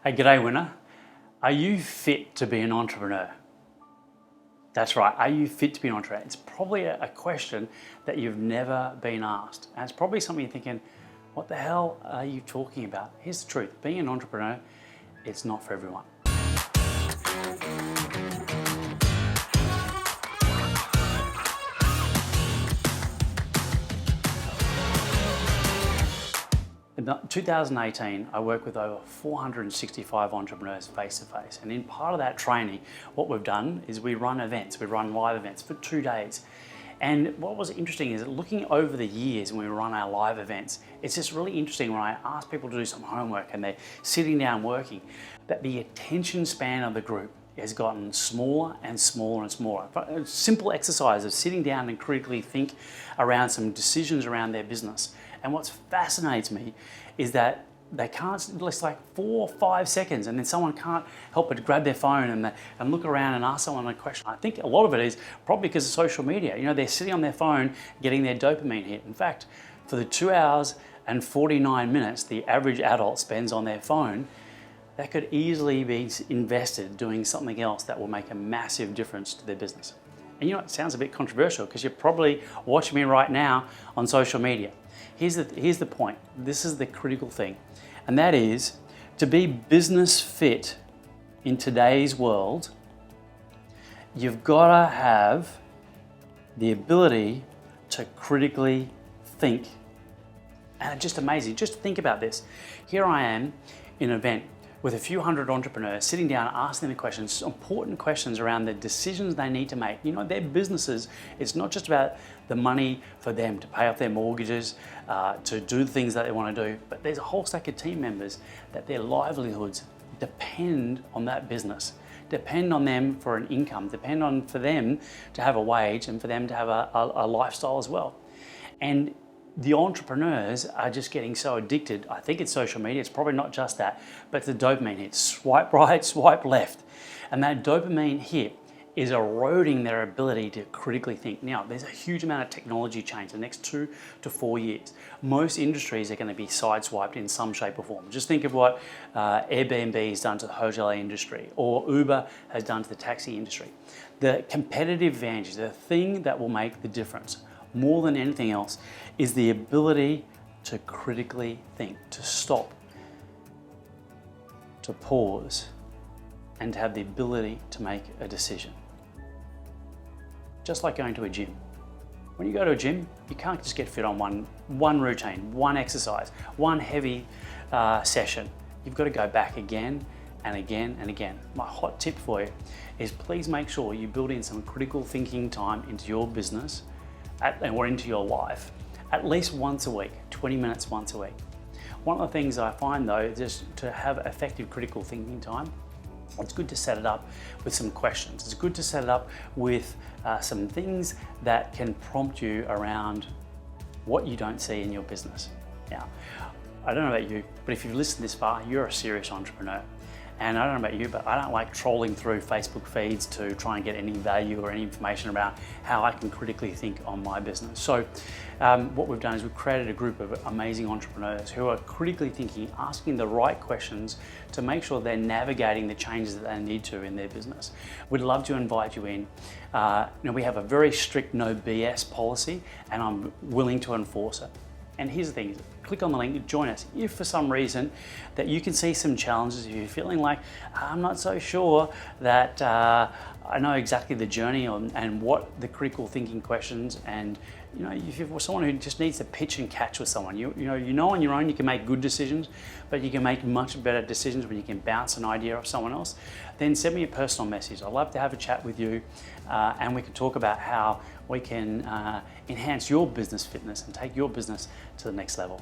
Hey, g'day winner. Are you fit to be an entrepreneur? That's right, are you fit to be an entrepreneur? It's probably a question that you've never been asked. And it's probably something you're thinking, what the hell are you talking about? Here's the truth, being an entrepreneur, it's not for everyone. In 2018, I worked with over 465 entrepreneurs face to face. And in part of that training, what we've done is we run events, we run live events for 2 days. And what was interesting is that looking over the years when we run our live events, it's just really interesting when I ask people to do some homework and they're sitting down working, that the attention span of the group has gotten smaller and smaller and smaller. A simple exercise of sitting down and critically think around some decisions around their business. And what fascinates me is that they can't, it's like 4 or 5 seconds and then someone can't help but grab their phone and look around and ask someone a question. I think a lot of it is probably because of social media. You know, they're sitting on their phone getting their dopamine hit. In fact, for the 2 hours and 49 minutes the average adult spends on their phone, that could easily be invested doing something else that will make a massive difference to their business. And you know, it sounds a bit controversial because you're probably watching me right now on social media. Here's the point. This is the critical thing. And that is, to be business fit in today's world, you've got to have the ability to critically think. And it's just amazing. Just think about this. Here I am in an event with a few hundred entrepreneurs sitting down, asking them questions, important questions around the decisions they need to make. You know, their businesses, it's not just about the money for them to pay off their mortgages, to do the things that they want to do, but there's a whole stack of team members that their livelihoods depend on that business, depend on them for an income, depend on for them to have a wage and for them to have a lifestyle as well. And the entrepreneurs are just getting so addicted. I think it's social media, it's probably not just that, but it's the dopamine hit. Swipe right, swipe left. And that dopamine hit is eroding their ability to critically think. Now, there's a huge amount of technology change in the next 2 to 4 years. Most industries are going to be sideswiped in some shape or form. Just think of what Airbnb has done to the hotel industry, or Uber has done to the taxi industry. The competitive advantage, the thing that will make the difference more than anything else, is the ability to critically think, to stop, to pause, and to have the ability to make a decision. Just like going to a gym. When you go to a gym, you can't just get fit on one routine, one exercise, one heavy session. You've got to go back again and again and again. My hot tip for you is please make sure you build in some critical thinking time into your business or into your life, at least once a week, 20 minutes once a week. One of the things I find though, just to have effective critical thinking time, it's good to set it up with some questions. It's good to set it up with some things that can prompt you around what you don't see in your business. Now, I don't know about you, but if you've listened this far, you're a serious entrepreneur. And I don't know about you, but I don't like trolling through Facebook feeds to try and get any value or any information about how I can critically think on my business. So what we've done is we've created a group of amazing entrepreneurs who are critically thinking, asking the right questions to make sure they're navigating the changes that they need to in their business. We'd love to invite you in. We have a very strict no BS policy, and I'm willing to enforce it. And here's the thing, click on the link, join us. If for some reason that you can see some challenges, if you're feeling like, I'm not so sure that I know exactly the journey and what the critical thinking questions, and you know, if you're someone who just needs to pitch and catch with someone, you know on your own you can make good decisions, but you can make much better decisions when you can bounce an idea off someone else, then send me a personal message. I'd love to have a chat with you and we can talk about how we can enhance your business fitness and take your business to the next level.